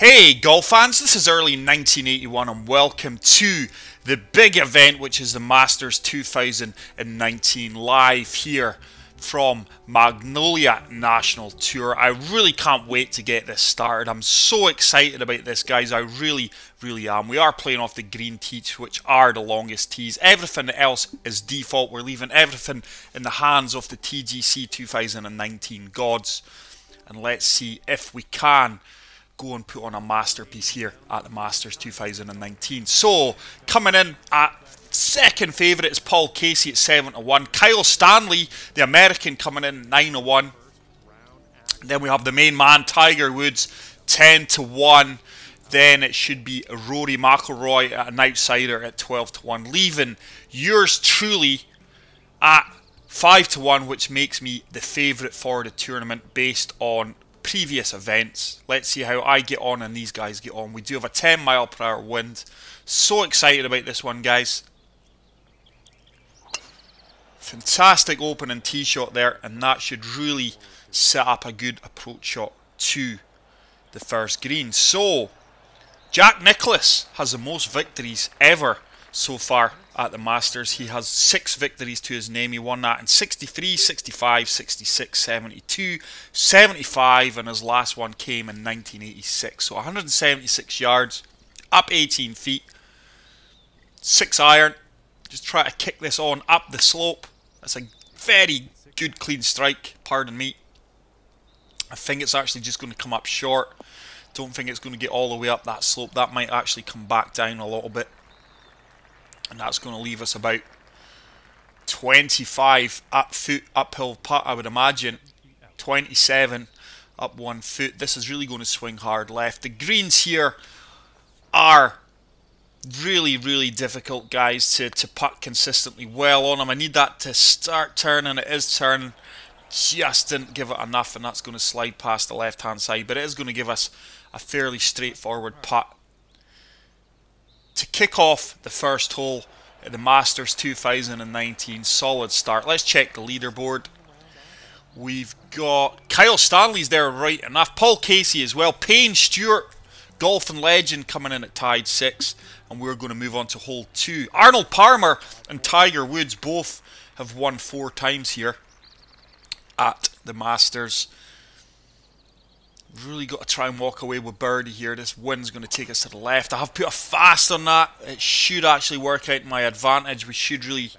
Hey golf fans, this is early 1981 and welcome to the big event, which is the Masters 2019 live here from Magnolia National Tour. I really can't wait to get this started. I'm so excited about this, guys. I really am. We are playing off the green tees, which are the longest tees. Everything else is default. We're leaving everything in the hands of the TGC 2019 gods. And let's see if we can go and put on a masterpiece here at the Masters 2019. So, coming in at second favourite is Paul Casey at 7-1. Kyle Stanley, the American, coming in 9-1. Then we have the main man, Tiger Woods, 10-1. Then it should be Rory McIlroy at an outsider at 12-1. Leaving yours truly at 5-1, which makes me the favourite for the tournament based on previous events. Let's see how I get on and these guys get on. We do have a 10-mile-per-hour wind. So excited about this one, guys. Fantastic opening tee shot there, and that should really set up a good approach shot to the first green. So, Jack Nicklaus has the most victories ever so far at the Masters. He has 6 victories to his name. He won that in 63, 65, 66, 72, 75, and his last one came in 1986. So 176 yards, up 18 feet, 6 iron. Just try to kick this on up the slope. That's a very good clean strike, pardon me. I think it's actually just going to come up short. Don't think it's going to get all the way up that slope. That might actually come back down a little bit. And that's going to leave us about 25 uphill putt, I would imagine. 27 up 1 foot. This is really going to swing hard left. The greens here are really difficult, guys, to putt consistently well on them. I need that to start turning. It is turning. Just didn't give it enough, and that's going to slide past the left-hand side. But it is going to give us a fairly straightforward putt to kick off the first hole at the Masters 2019. Solid start. Let's check the leaderboard. We've got Kyle Stanley's there right enough. Paul Casey as well. Payne Stewart, golfing legend, coming in at tied 6. And we're going to move on to hole 2. Arnold Palmer and Tiger Woods both have won 4 times here at the Masters. Really got to try and walk away with birdie here. This wind's going to take us to the left. I have put a fast on that. It should actually work out in my advantage. We should really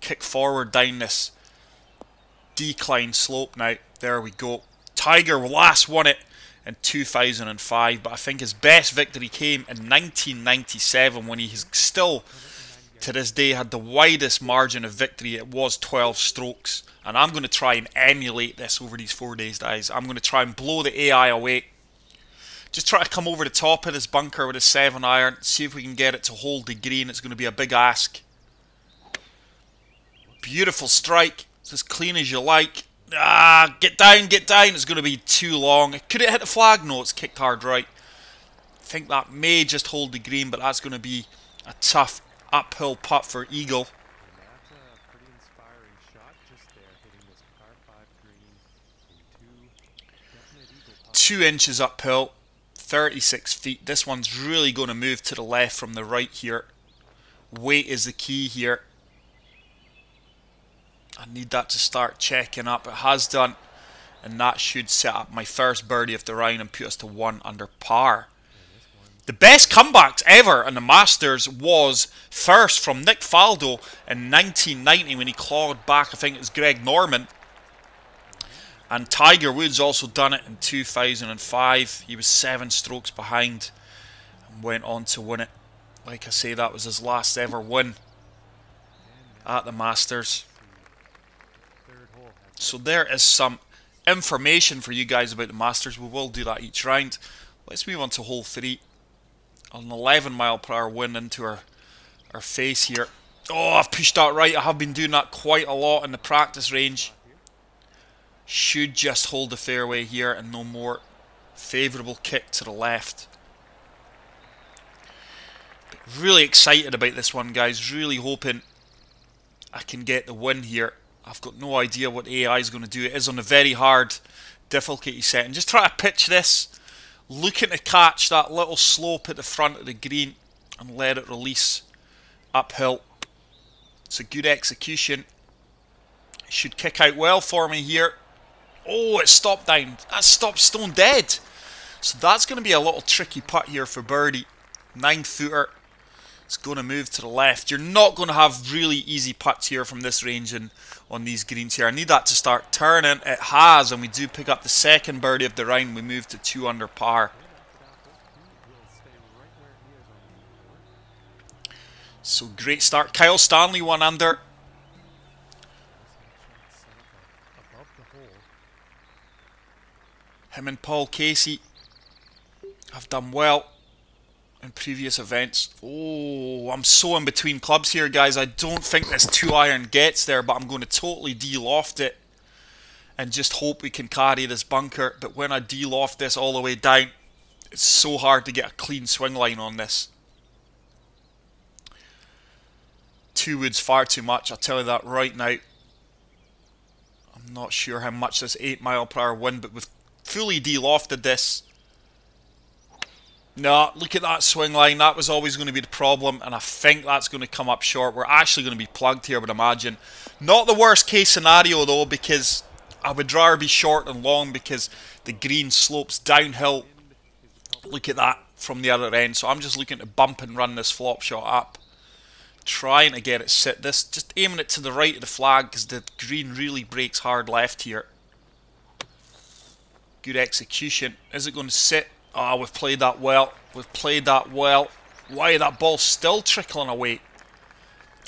kick forward down this decline slope now. There we go. Tiger last won it in 2005, but I think his best victory came in 1997 when he still, to this day, had the widest margin of victory. It was 12 strokes. And I'm going to try and emulate this over these 4 days, guys. I'm going to try and blow the AI away. Just try to come over the top of this bunker with a 7-iron. See if we can get it to hold the green. It's going to be a big ask. Beautiful strike. It's as clean as you like. Get down, get down. It's going to be too long. Could it hit the flag? No, it's kicked hard right. I think that may just hold the green, but that's going to be a tough uphill putt for Eagle. 2 inches uphill, 36 feet. This one's really going to move to the left from the right here. Weight is the key here. I need that to start checking up. It has done. And that should set up my first birdie of the round and put us to 1 under par. The best comebacks ever in the Masters was first from Nick Faldo in 1990 when he clawed back, I think it was Greg Norman. And Tiger Woods also done it in 2005. He was 7 strokes behind and went on to win it. Like I say, that was his last ever win at the Masters. So there is some information for you guys about the Masters. We will do that each round. Let's move on to hole 3. An 11-mile-per-hour wind into our face here. Oh, I've pushed that right. I have been doing that quite a lot in the practice range. Should just hold the fairway here and no more. Favourable kick to the left. But really excited about this one, guys. Really hoping I can get the win here. I've got no idea what AI is going to do. It is on a very hard difficulty setting. Just try to pitch this looking to catch that little slope at the front of the green and let it release uphill. It's a good execution. It should kick out well for me here. Oh, it stopped down. That stopped stone dead. So that's going to be a little tricky putt here for birdie. 9-footer. It's going to move to the left. You're not going to have really easy putts here from this range and on these greens here. I need that to start turning. It has, and we do pick up the second birdie of the round. We move to 2 under par. So great start. Kyle Stanley 1 under. Him and Paul Casey have done well in previous events. Oh, I'm so in between clubs here, guys. I don't think this 2-iron gets there, but I'm going to totally de-loft it and just hope we can carry this bunker. But when I de-loft this all the way down, it's so hard to get a clean swing line on this. 2 wood's far too much, I'll tell you that right now. I'm not sure how much this 8-mile-per-hour wind, but we've fully de-lofted this. No, look at that swing line. That was always going to be the problem, and I think that's going to come up short. We're actually going to be plugged here, I would imagine. Not the worst case scenario, though, because I would rather be short and long because the green slopes downhill. Look at that from the other end. So I'm just looking to bump and run this flop shot up. Trying to get it sit. This, just aiming it to the right of the flag because the green really breaks hard left here. Good execution. Is it going to sit? Ah, we've played that well. We've played that well. Why, that ball's still trickling away.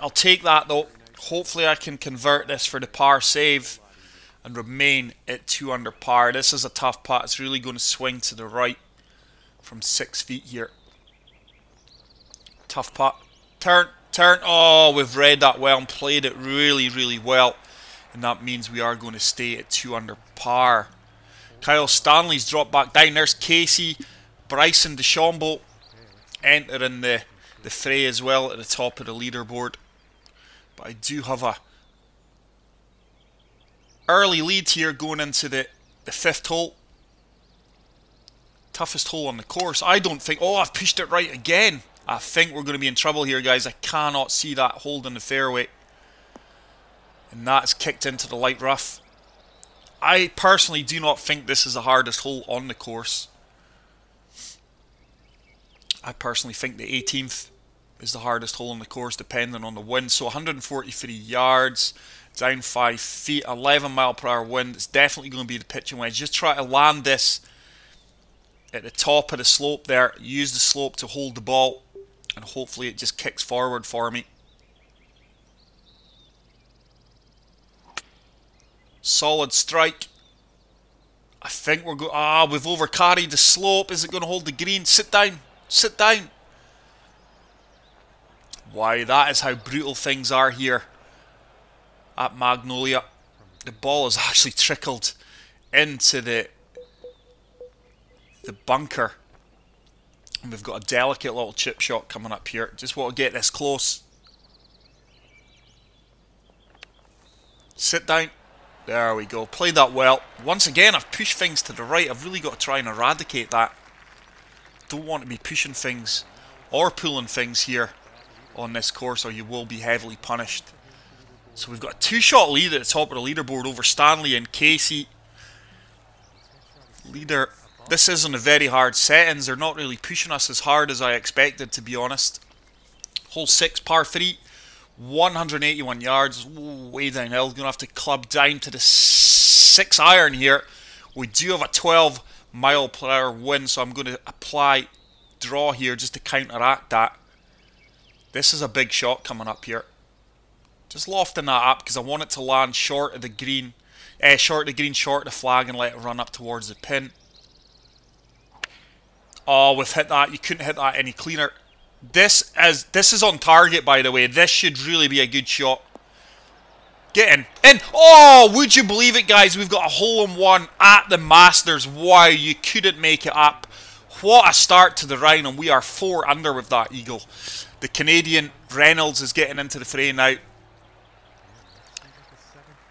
I'll take that though. Hopefully I can convert this for the par save and remain at 2 under par. This is a tough putt. It's really going to swing to the right from 6 feet here. Tough putt. Turn, turn. Oh, we've read that well and played it really, really well. And that means we are going to stay at 2 under par. Kyle Stanley's dropped back down. There's Casey. Bryson DeChambeau entering the fray as well at the top of the leaderboard. But I do have a early lead here going into the 5th hole. Toughest hole on the course. I don't think... Oh, I've pushed it right again. I think we're going to be in trouble here, guys. I cannot see that hold in the fairway. And that's kicked into the light rough. I personally do not think this is the hardest hole on the course. I personally think the 18th is the hardest hole on the course, depending on the wind. So 143 yards, down 5 feet, 11-mile-per-hour wind. It's definitely going to be the pitching wedge. Just try to land this at the top of the slope there. Use the slope to hold the ball, and hopefully it just kicks forward for me. Solid strike. I think we're going... Ah, we've overcarried the slope. Is it going to hold the green? Sit down. Sit down. Why, that is how brutal things are here at Magnolia. The ball has actually trickled into the bunker. And we've got a delicate little chip shot coming up here. Just want to get this close. Sit down. There we go. Played that well. Once again, I've pushed things to the right. I've really got to try and eradicate that. Don't want to be pushing things or pulling things here on this course, or you will be heavily punished. So we've got a 2-shot lead at the top of the leaderboard over Stanley and Casey. Leader. This isn't a very hard settings. They're not really pushing us as hard as I expected, to be honest. Hole 6, par 3. 181 yards, way downhill. Going to have to club down to the 6-iron here. We do have a 12-mile-per-hour wind, so I'm going to apply draw here just to counteract that. This is a big shot coming up here. Just lofting that up because I want it to land short of the green. Short of the green, short of the flag, and let it run up towards the pin. Oh, we've hit that. You couldn't hit that any cleaner. This is on target, by the way. This should really be a good shot. Get in. In. Oh, would you believe it, guys? We've got a hole-in-one at the Masters. Wow, you couldn't make it up. What a start to the round, and we are 4 under with that eagle. The Canadian Reynolds is getting into the fray now.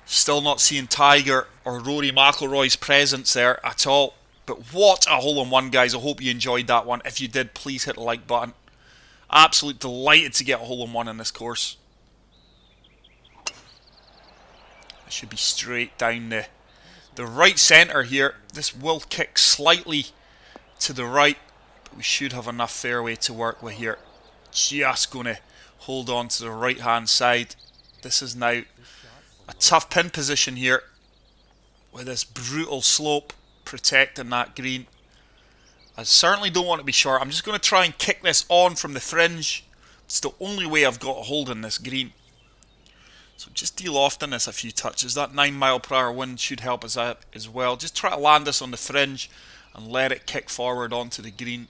Still not seeing Tiger or Rory McIlroy's presence there at all. But what a hole-in-one, guys. I hope you enjoyed that one. If you did, please hit the like button. Absolutely delighted to get a hole-in-one in this course. It should be straight down the right centre here. This will kick slightly to the right, but we should have enough fairway to work with here. Just going to hold on to the right-hand side. This is now a tough pin position here with this brutal slope protecting that green. I certainly don't want to be short. I'm just going to try and kick this on from the fringe. It's the only way I've got a hold on this green. So just deal off on this a few touches. That 9 mile per hour wind should help us out as well. Just try to land this on the fringe and let it kick forward onto the green.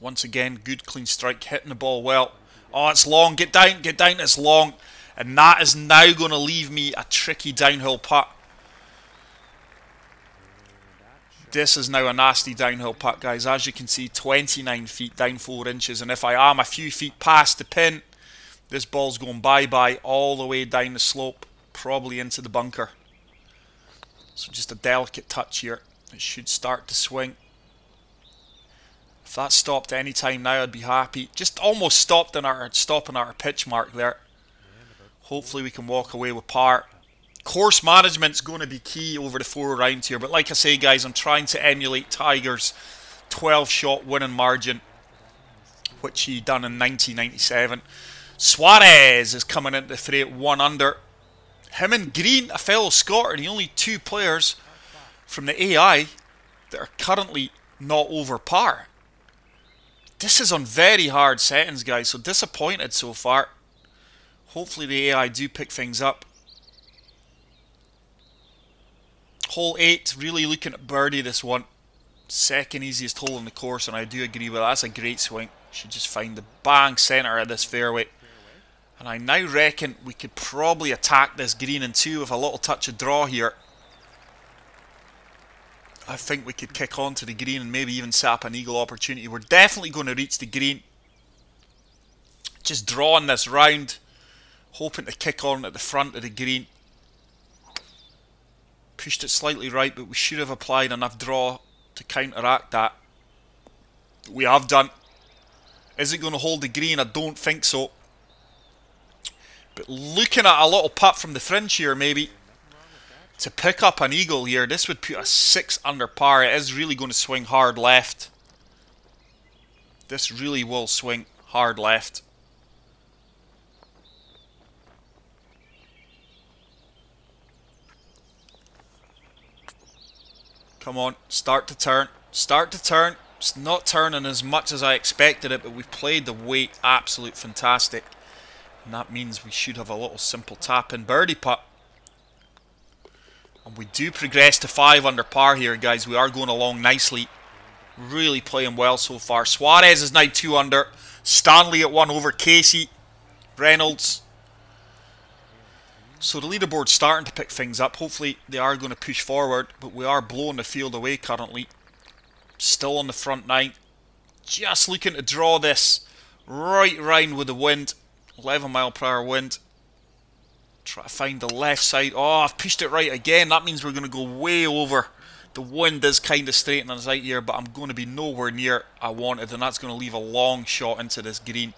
Once again, good clean strike, hitting the ball well. Oh, it's long. Get down, it's long. And that is now going to leave me a tricky downhill putt. This is now a nasty downhill putt, guys. As you can see, 29 feet down 4 inches. And if I am a few feet past the pin, this ball's going bye-bye all the way down the slope, probably into the bunker. So just a delicate touch here. It should start to swing. If that stopped any time now, I'd be happy. Just almost stopping at our pitch mark there. Hopefully we can walk away with par. Course management's going to be key over the 4 rounds here. But like I say, guys, I'm trying to emulate Tiger's 12-shot winning margin, which he done in 1997. Suarez is coming into the fray at 1 under. Him and Green, a fellow Scot, are the only 2 players from the AI that are currently not over par. This is on very hard settings, guys, so disappointed so far. Hopefully the AI do pick things up. Hole 8, really looking at birdie this one. Second easiest hole in the course, and I do agree with that. That's a great swing. Should just find the bang centre of this fairway. And I now reckon we could probably attack this green in 2 with a little touch of draw here. I think we could kick on to the green and maybe even set up an eagle opportunity. We're definitely going to reach the green. Just drawing this round, hoping to kick on at the front of the green. Pushed it slightly right, but we should have applied enough draw to counteract that. We have done. Is it going to hold the green? I don't think so. But looking at a little putt from the fringe here, maybe, to pick up an eagle here, this would put a 6 under par. It is really going to swing hard left. This really will swing hard left. Come on, start to turn. Start to turn. It's not turning as much as I expected it, but we've played the weight absolute fantastic. And that means we should have a little simple tap-in birdie putt. And we do progress to 5 under par here, guys. We are going along nicely. Really playing well so far. Suarez is now 2 under. Stanley at 1 over. Casey. Reynolds. So the leaderboard's starting to pick things up. Hopefully they are going to push forward, but we are blowing the field away currently. Still on the front 9. Just looking to draw this right round with the wind. 11 mile per hour wind. Try to find the left side. Oh, I've pushed it right again. That means we're going to go way over. The wind is kind of straightening us out here, but I'm going to be nowhere near I wanted, and that's going to leave a long shot into this green.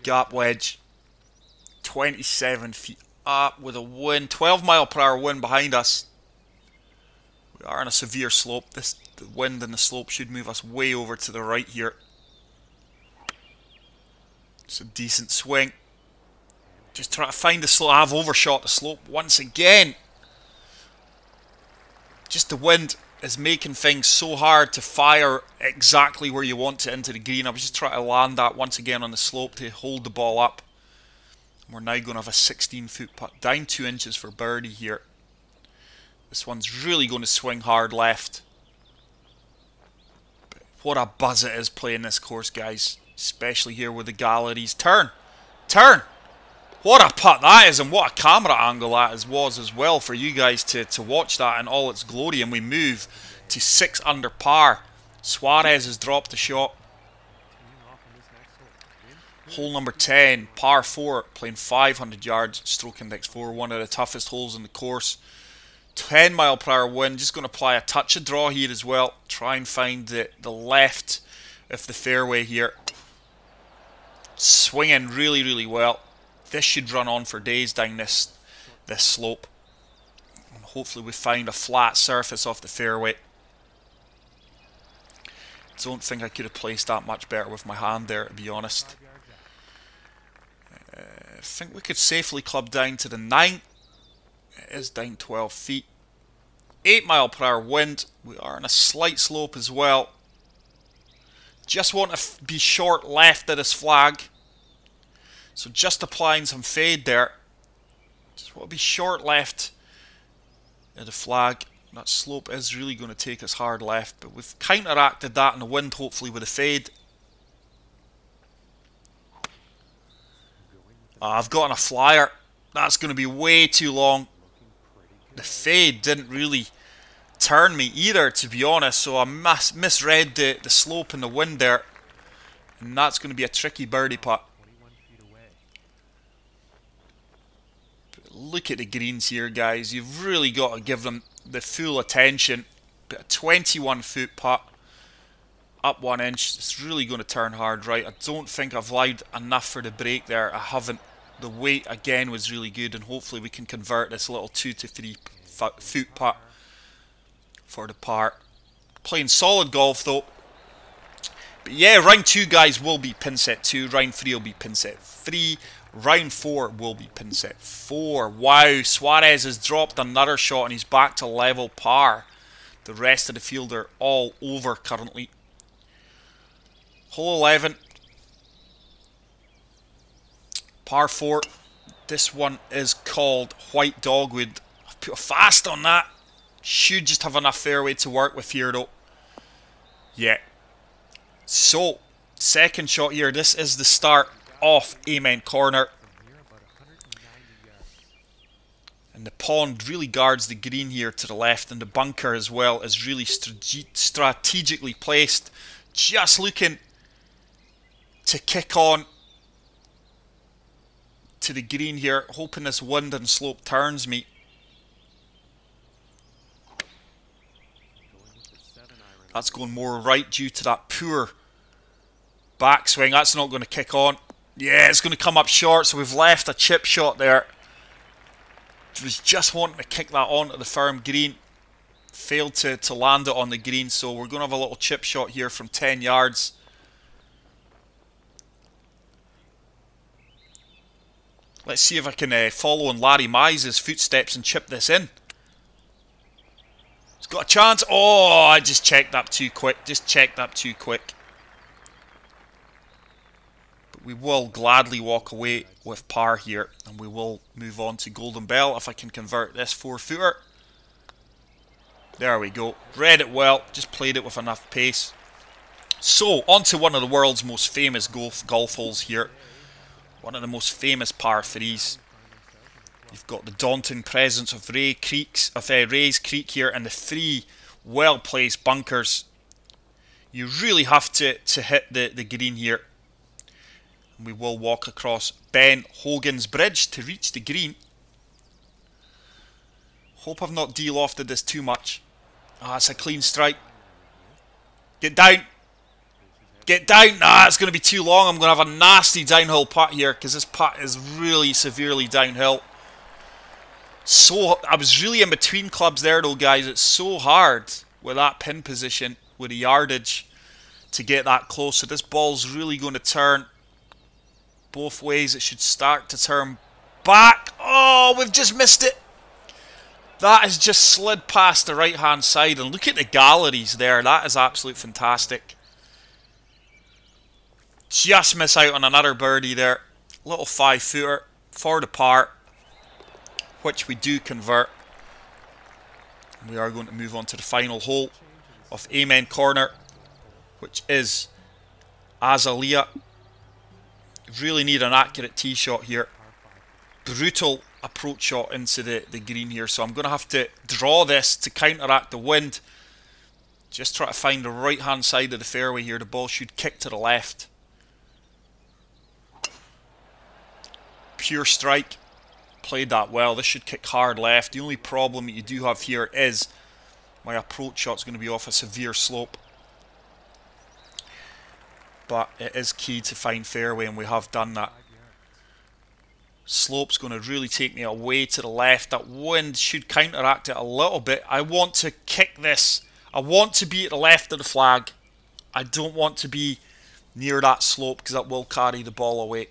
Gap wedge. 27 feet up with a wind. 12 mile per hour wind behind us. We are on a severe slope. The wind and the slope should move us way over to the right here. It's a decent swing. Just trying to find the slope. I've overshot the slope once again. Just the wind is making things so hard to fire exactly where you want it into the green. I was just trying to land that once again on the slope to hold the ball up. We're now going to have a 16-foot putt. Down 2 inches for birdie here. This one's really going to swing hard left. But what a buzz it is playing this course, guys. Especially here with the galleries. Turn! Turn! What a putt that is, and what a camera angle that was as well for you guys to watch that in all its glory. And we move to 6 under par. Suarez has dropped the shot. Hole number 10, par 4, playing 500 yards, stroke index 4, one of the toughest holes in the course. 10 mile per hour wind, just going to apply a touch of draw here as well. Try and find the left of the fairway here. Swinging really, really well. This should run on for days down this slope. And hopefully we find a flat surface off the fairway. Don't think I could have placed that much better with my hand there, to be honest. I think we could safely club down to the 9. It is down 12 feet. 8 mile per hour wind. We are on a slight slope as well. Just want to be short left of this flag. So just applying some fade there. Just want to be short left of the flag. That slope is really going to take us hard left, but we've counteracted that in the wind, hopefully with a fade. I've gotten a flyer. That's going to be way too long. The fade didn't really turn me either, to be honest, so I misread the slope and the wind there. And that's going to be a tricky birdie putt. But look at the greens here, guys. You've really got to give them the full attention. But a 21 foot putt. Up 1 inch. It's really going to turn hard right. I don't think I've allowed enough for the break there. I haven't. The weight again was really good, and hopefully we can convert this little 2 to 3 foot putt for the par. Playing solid golf though. But yeah, round 2, guys, will be pin set 2. Round 3 will be pin set 3. Round 4 will be pin set 4. Wow, Suarez has dropped another shot and he's back to level par. The rest of the field are all over currently. Hole 11. Par 4. This one is called White Dogwood. I've put a fast on that. Should just have enough fairway to work with here though. Yeah. So, second shot here. This is the start of Amen Corner. And the pond really guards the green here to the left, and the bunker as well is really strategically placed. Just looking to kick on to the green here, hoping this wind and slope turns me. That's going more right due to that poor backswing. That's not going to kick on. Yeah, it's going to come up short, so we've left a chip shot there. Was just wanting to kick that onto the firm green. Failed to land it on the green, so we're going to have a little chip shot here from 10 yards. Let's see if I can follow in Larry Mize's footsteps and chip this in. It's got a chance. Oh, I just checked up too quick. Just checked up too quick. But we will gladly walk away with par here. And we will move on to Golden Bell if I can convert this 4-footer. There we go. Read it well. Just played it with enough pace. So, on to one of the world's most famous golf holes here. One of the most famous par 3s. You've got the daunting presence of Rays Creek here and the 3 well-placed bunkers. You really have to hit the green here. And we will walk across Ben Hogan's Bridge to reach the green. Hope I've not de-lofted this too much. Ah, it's a clean strike. Get down. Get down. Nah, it's going to be too long. I'm going to have a nasty downhill putt here because this putt is really severely downhill. So, I was really in between clubs there though, guys. It's so hard with that pin position, with the yardage, to get that close. So this ball's really going to turn both ways. It should start to turn back. Oh, we've just missed it. That has just slid past the right-hand side. And look at the galleries there. That is absolutely fantastic. Just miss out on another birdie there. Little 5-footer for the par, which we do convert. We are going to move on to the final hole of Amen Corner, which is Azalea. Really need an accurate tee shot here. Brutal approach shot into the green here, so I'm going to have to draw this to counteract the wind. Just try to find the right hand side of the fairway here. The ball should kick to the left. Pure strike. Played that well. This should kick hard left. The only problem that you do have here is my approach shot's going to be off a severe slope. But it is key to find fairway, and we have done that. Slope's going to really take me away to the left. That wind should counteract it a little bit. I want to kick this. I want to be at the left of the flag. I don't want to be near that slope because that will carry the ball away.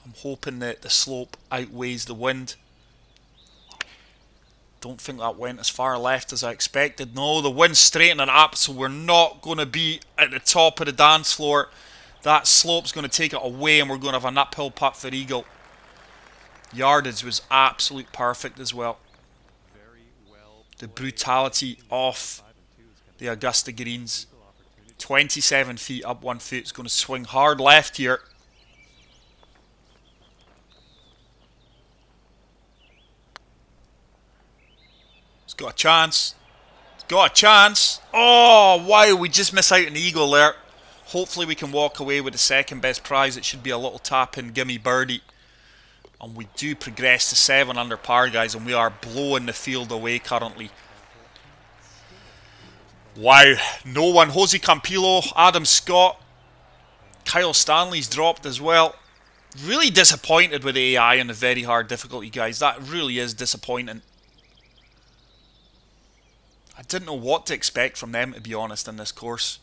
I'm hoping that the slope outweighs the wind. Don't think that went as far left as I expected. No, the wind's straightening up, so we're not going to be at the top of the dance floor. That slope's going to take it away, and we're going to have an uphill putt for eagle. Yardage was absolute perfect as well. The brutality off the Augusta greens. 27 feet up 1 foot. It's going to swing hard left here. It's got a chance. It's got a chance. Oh, wow. We just miss out an eagle there. Hopefully we can walk away with the second best prize. It should be a little tap-in gimme birdie. And we do progress to 7 under par, guys, and we are blowing the field away currently. Wow, no one. Jose Campillo, Adam Scott, Kyle Stanley's dropped as well. Really disappointed with the AI and the very hard difficulty, guys. That really is disappointing. I didn't know what to expect from them, to be honest, in this course.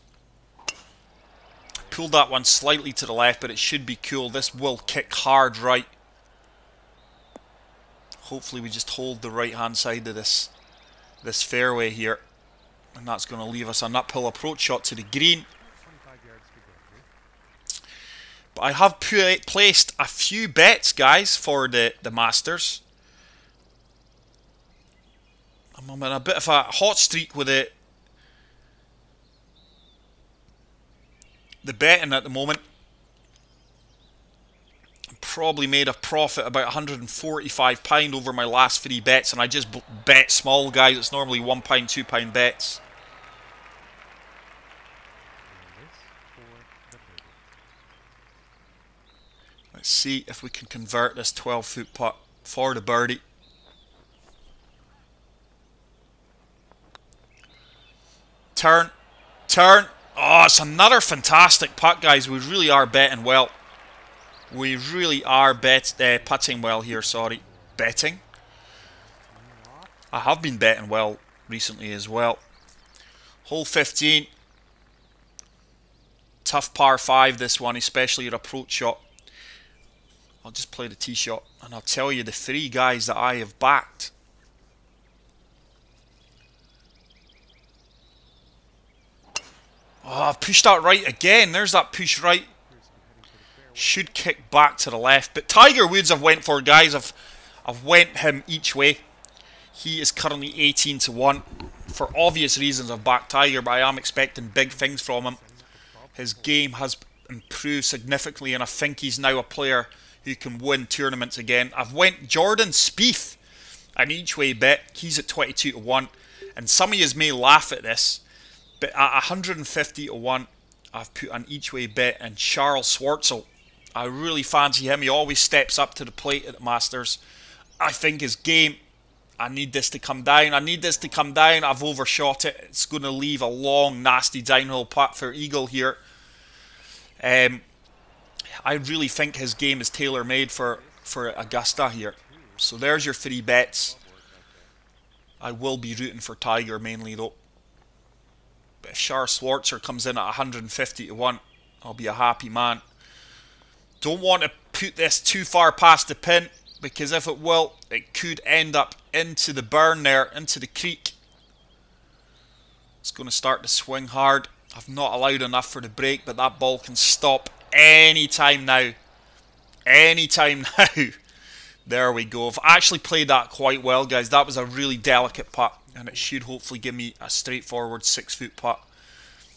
Pulled that one slightly to the left, but it should be cool. This will kick hard right. Hopefully we just hold the right hand side of this fairway here, and that's going to leave us an uphill approach shot to the green. But I have placed a few bets, guys, for the Masters. I'm in a bit of a hot streak with the betting at the moment. Probably made a profit about £145 over my last 3 bets, and I just bet small, guys. It's normally £1, £2 bets. Let's see if we can convert this 12-foot putt for the birdie. Turn, turn. Oh, it's another fantastic putt, guys. We really are betting well. We really are putting well here, sorry. Betting. I have been betting well recently as well. Hole 15. Tough par 5 this one, especially your approach shot. I'll just play the tee shot, and I'll tell you the 3 guys that I have backed. Oh, I've pushed that right again. There's that push right. Should kick back to the left, but Tiger Woods I've went for, guys. I've went him each way. He is currently 18 to 1. For obvious reasons I've backed Tiger, but I am expecting big things from him. His game has improved significantly, and I think he's now a player who can win tournaments again. I've went Jordan Spieth an each way bet. He's at 22 to 1, and some of you may laugh at this, but at 150 to 1 I've put an each way bet in Charles Schwartzel. I really fancy him. He always steps up to the plate at the Masters. I think his game, I need this to come down. I need this to come down. I've overshot it. It's going to leave a long, nasty downhill putt for eagle here. I really think his game is tailor-made for Augusta here. So there's your 3 bets. I will be rooting for Tiger mainly though. But if Charles Schwartzer comes in at 150 to 1, I'll be a happy man. Don't want to put this too far past the pin, because if it will, it could end up into the burn there, into the creek. It's going to start to swing hard. I've not allowed enough for the break, but that ball can stop any time now. Any time now. There we go. I've actually played that quite well, guys. That was a really delicate putt, and it should hopefully give me a straightforward 6-foot putt.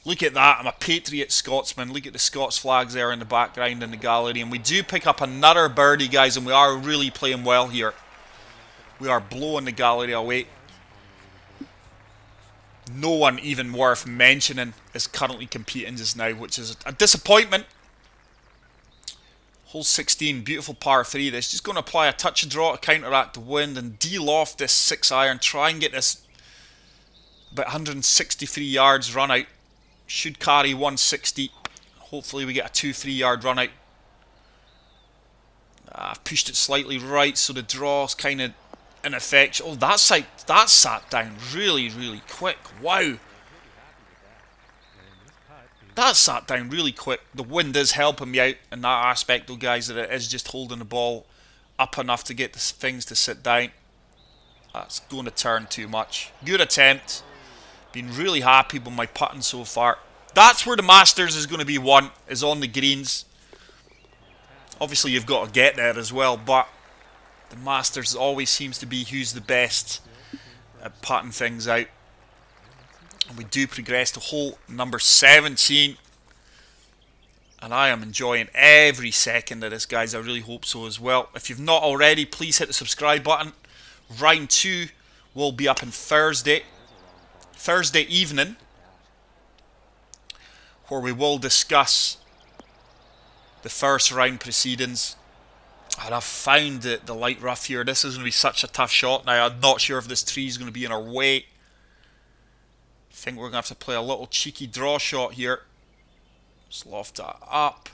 Look at that. I'm a Patriot Scotsman. Look at the Scots flags there in the background in the gallery. And we do pick up another birdie, guys, and we are really playing well here. We are blowing the gallery away. No one even worth mentioning is currently competing just now, which is a disappointment. Hole 16, beautiful par 3. This just going to apply a touch of draw to counteract the wind and deal off this 6-iron. Try and get this about 163 yards run out. Should carry 160. Hopefully we get a 2-3 yard run out. I've pushed it slightly right, so the draw's kind of ineffectual. Oh, that sat down really, really quick. Wow. That sat down really quick. The wind is helping me out in that aspect though, guys, that it is just holding the ball up enough to get the things to sit down. That's going to turn too much. Good attempt. Been really happy with my putting so far. That's where the Masters is going to be won, is on the greens. Obviously you've got to get there as well, but the Masters always seems to be who's the best at putting things out. And we do progress to hole number 17. And I am enjoying every second of this, guys. I really hope so as well. If you've not already, please hit the subscribe button. Round 2 will be up on Thursday evening, where we will discuss the first round proceedings. And I've found the light rough here. This is going to be such a tough shot. Now, I'm not sure if this tree is going to be in our way. I think we're going to have to play a little cheeky draw shot here. Just loft that up.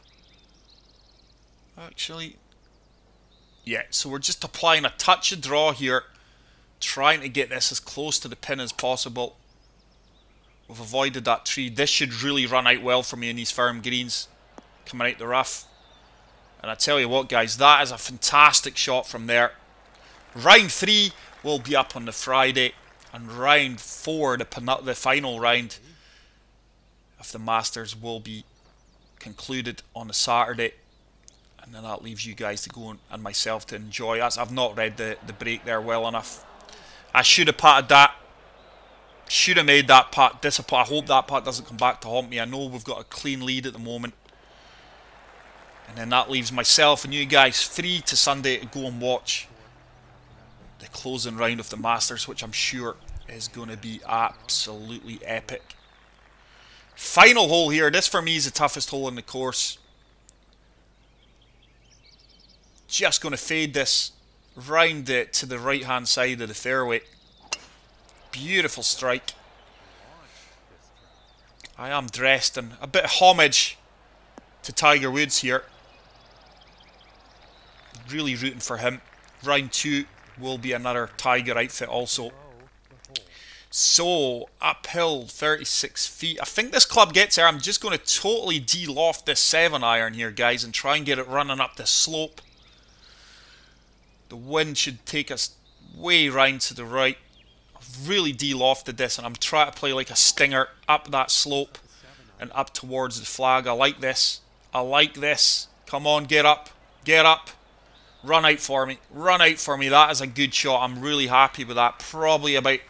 Actually, yeah, so we're just applying a touch of draw here, trying to get this as close to the pin as possible. We've avoided that tree. This should really run out well for me in these firm greens coming out the rough. And I tell you what, guys, that is a fantastic shot from there. Round 3 will be up on the Friday, and round 4, the final round of the Masters, will be concluded on the Saturday. And then that leaves you guys to go and myself to enjoy. I've not read the break there well enough. I should have patted that. Should have made that putt. I hope that putt doesn't come back to haunt me. I know we've got a clean lead at the moment. And then that leaves myself and you guys free to Sunday to go and watch the closing round of the Masters, which I'm sure is going to be absolutely epic. Final hole here. This for me is the toughest hole in the course. Just going to fade this round it to the right hand side of the fairway. Beautiful strike. I am dressed in a bit of homage to Tiger Woods here. Really rooting for him. Round 2 will be another Tiger outfit also. So, uphill 36 feet. I think this club gets there. I'm just going to totally de-loft this 7-iron here, guys, and try and get it running up this slope. The wind should take us way round to the right. I've really de-lofted this, and I'm trying to play like a stinger up that slope and up towards the flag. I like this. I like this. Come on, get up. Get up. Run out for me. Run out for me. That is a good shot. I'm really happy with that. Probably about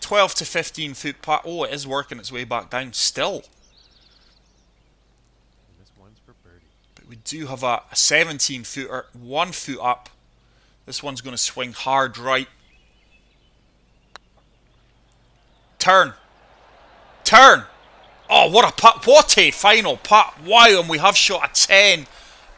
12 to 15 foot putt. Oh, it is working its way back down still. This one's for birdie. But we do have a 17 footer, 1 foot up. This one's going to swing hard right. Turn. Turn. Oh, what a putt. What a final putt. Wow, and we have shot a 10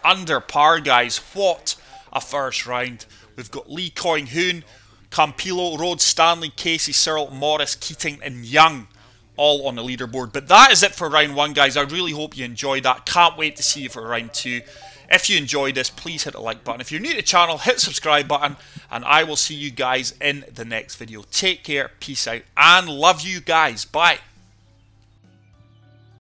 under par, guys. What a first round. We've got Lee Coyne-Hoon, Campillo, Rhodes, Stanley, Casey, Searle, Morris, Keating and Young all on the leaderboard. But that is it for round 1, guys. I really hope you enjoyed that. Can't wait to see you for round 2. If you enjoyed this, please hit the like button. If you're new to the channel, hit the subscribe button. And I will see you guys in the next video. Take care, peace out, and love you guys. Bye.